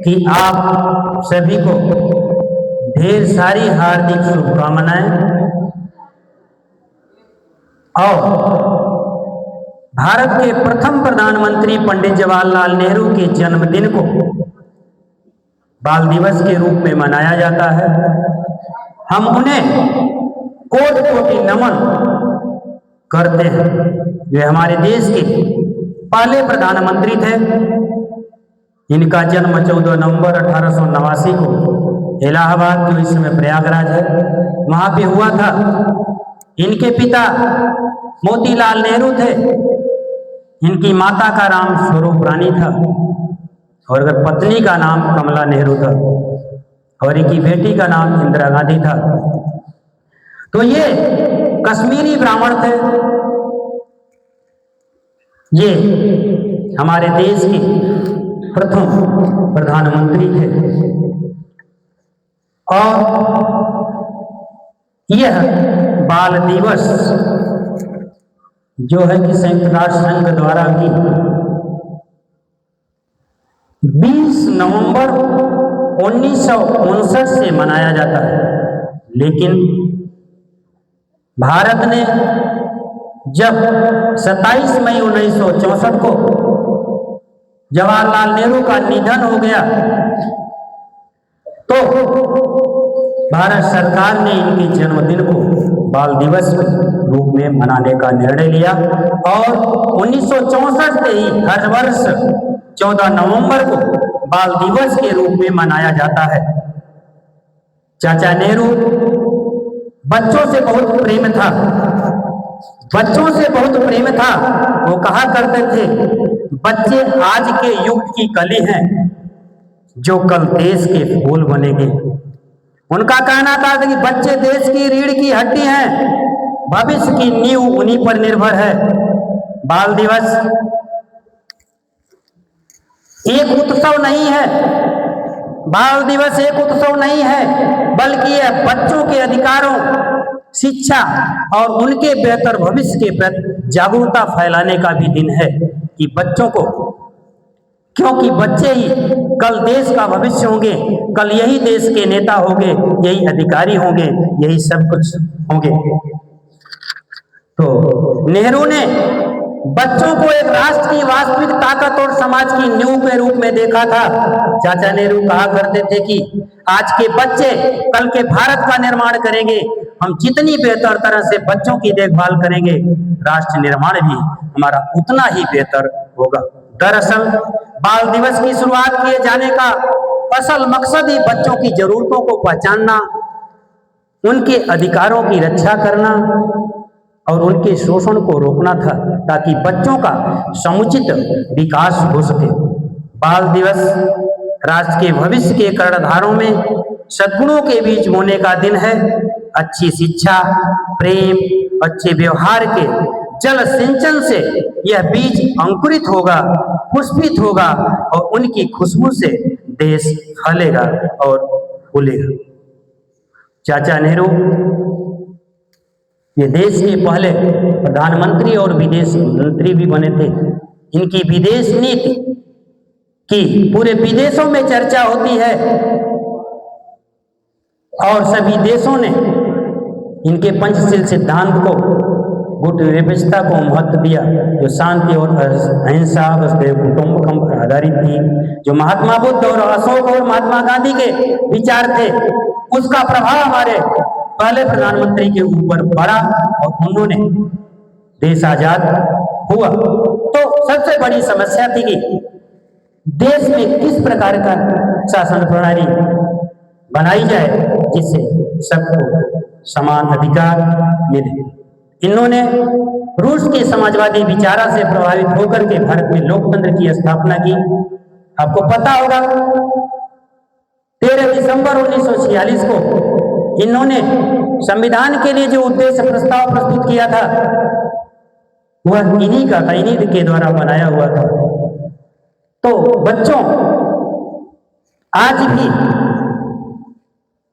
कि आप सभी को ढेर सारी हार्दिक शुभकामनाएं और भारत के प्रथम प्रधानमंत्री पंडित जवाहरलाल नेहरू के जन्मदिन को बाल दिवस के रूप में मनाया जाता है। हम उन्हें कोटि कोटि नमन करते हैं। वे हमारे देश के पहले प्रधानमंत्री थे। इनका जन्म 14 नवंबर 1889 को इलाहाबाद, जो इस समय प्रयागराज है, वहां पे हुआ था। इनके पिता मोतीलाल नेहरू थे। इनकी माता का नाम स्वरूप रानी था और अगर पत्नी का नाम कमला नेहरू था और इनकी बेटी का नाम इंदिरा गांधी था। तो ये कश्मीरी ब्राह्मण थे। ये हमारे देश के प्रथम प्रधानमंत्री थे और यह बाल दिवस जो है कि संयुक्त राष्ट्र संघ द्वारा की 20 नवंबर 1959 से मनाया जाता है, लेकिन भारत ने जब 27 मई 1964 को जवाहरलाल नेहरू का निधन हो गया तो भारत सरकार ने इनके जन्मदिन को बाल दिवस के रूप में मनाने का निर्णय लिया और 1964 से ही हर वर्ष 14 नवंबर को बाल दिवस के रूप में मनाया जाता है। चाचा नेहरू बच्चों से बहुत प्रेम था। बच्चों से बहुत प्रेम था। वो कहा करते थे, बच्चे आज के युग की कली हैं जो कल देश के फूल बनेंगे। उनका कहना था कि बच्चे देश की रीढ़ की हड्डी हैं, भविष्य की नींव उन्हीं पर निर्भर है। बाल दिवस एक उत्सव नहीं है। बाल दिवस एक उत्सव नहीं है, बल्कि यह बच्चों के अधिकारों, शिक्षा और उनके बेहतर भविष्य के प्रति जागरूकता फैलाने का भी दिन है कि बच्चों को, क्योंकि बच्चे ही कल देश का भविष्य होंगे, कल यही देश के नेता होंगे, यही अधिकारी होंगे, यही सब कुछ होंगे। तो नेहरू ने बच्चों को एक राष्ट्र की वास्तविक ताकत और समाज की नींव के रूप में देखा था। चाचा नेहरू कहा करते थे कि आज के बच्चे कल के भारत का निर्माण करेंगे। हम जितनी बेहतर तरह से बच्चों की देखभाल करेंगे, राष्ट्र निर्माण भी हमारा उतना ही बेहतर होगा। दरअसल बाल दिवस की शुरुआत किए जाने का असल मकसद ही बच्चों की जरूरतों को पहचानना, उनके अधिकारों की रक्षा करना और उनके शोषण को रोकना था, ताकि बच्चों का समुचित विकास हो सके। बाल दिवस राष्ट्र के भविष्य के कर्णधारों में सद्गुणों के बीच होने का दिन है। अच्छी शिक्षा, प्रेम, अच्छे व्यवहार के जल सिंचन से यह बीज अंकुरित होगा, पुष्पित होगा और उनकी खुशबू से देश फलेगा और फूलेगा। चाचा नेहरू ये देश के पहले प्रधानमंत्री और विदेश मंत्री भी बने थे। इनकी विदेश नीति की पूरे विदेशों में चर्चा होती है और सभी देशों ने इनके पंचशील सिद्धांत को, गुट निरपेक्षता को महत्व दिया, जो शांति और अहिंसा, वसुधैव कुटुंबकम पर आधारित थी, जो महात्मा बुद्ध और अशोक और महात्मा गांधी के विचार थे। उसका प्रभाव हमारे पहले प्रधानमंत्री के ऊपर पड़ा और उन्होंने देश आजाद हुआ। तो सबसे बड़ी समस्या थी कि देश में किस प्रकार का शासन प्रणाली बनाई जाए जिससे सबको समान अधिकार मिले। इन्होंने रूस के समाजवादी विचारा से प्रभावित होकर के भारत में लोकतंत्र की स्थापना की। आपको पता होगा 13 दिसंबर 1946 को इन्होंने संविधान के लिए जो उद्देश्य प्रस्ताव प्रस्तुत किया था वह इन्हीं का था, इन्हीं के द्वारा बनाया हुआ था। तो बच्चों, आज भी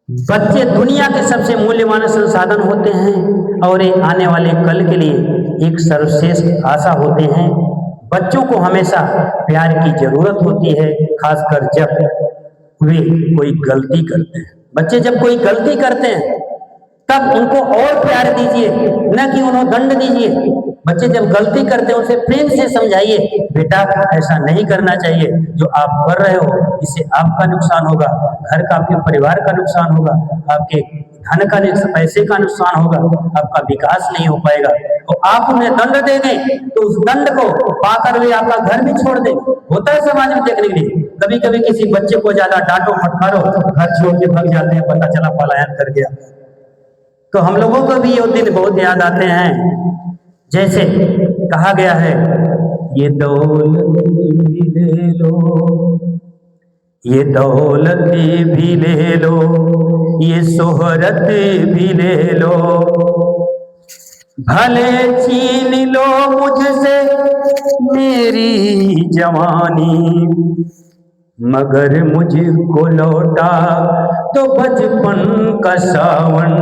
बच्चे दुनिया के सबसे मूल्यवान संसाधन होते हैं और ये आने वाले कल के लिए एक सर्वश्रेष्ठ आशा होते हैं। बच्चों को हमेशा प्यार की जरूरत होती है, खासकर जब वे कोई गलती करते हैं। बच्चे जब कोई गलती करते हैं तब उनको और प्यार दीजिए, न कि उन्हें दंड दीजिए। बच्चे जब गलती करते हैं उसे प्रेम से समझाइए, बेटा ऐसा नहीं करना चाहिए, जो आप कर रहे हो इससे आपका नुकसान होगा, घर का, आपके परिवार का नुकसान होगा, आपके धन का, पैसे का नुकसान होगा, आपका विकास नहीं हो पाएगा। तो आप उन्हें दंड दे दें तो उस दंड को पाकर वे आपका घर भी छोड़ दें। होता है समाज में देखने के लिए, कभी कभी किसी बच्चे को ज्यादा डांटो फटकारो, घर छोड़ के भाग जाते हैं, पता चला पलायन कर गया। तो हम लोगों को भी ये दिन बहुत याद आते हैं। जैसे कहा गया है, ये दौलत भी ले लो, ये दौलत भी ले लो, ये शोहरत भी ले लो, भले छीन लो मुझसे मेरी जवानी, मगर मुझको लौटा तो बचपन का सावन,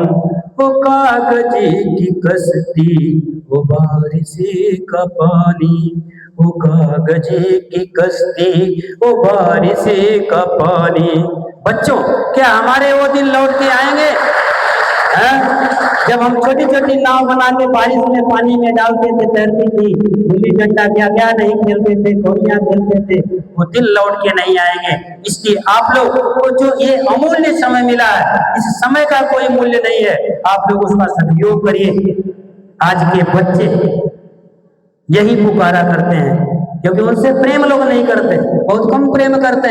वो कागज की कश्ती, वो बारिश का पानी, वो कागज की कश्ती, वो बारिश का पानी। बच्चों, क्या हमारे वो दिन लौट के आएंगे? जब हम छोटी छोटी नाव बना के बारिश में पानी में डालते थे, तैरती थी, गुल्ली डंडा क्या क्या नहीं खेलते थे, कौड़ियां खेलते थे, वो दिन लौट के नहीं आएंगे। इसलिए आप लोग को जो ये अमूल्य समय मिला है, इस समय का कोई मूल्य नहीं है, आप लोग उसका सदुपयोग करिए। आज के बच्चे यही पुकारा करते हैं, क्योंकि उनसे प्रेम लोग नहीं करते, बहुत कम प्रेम करते हैं।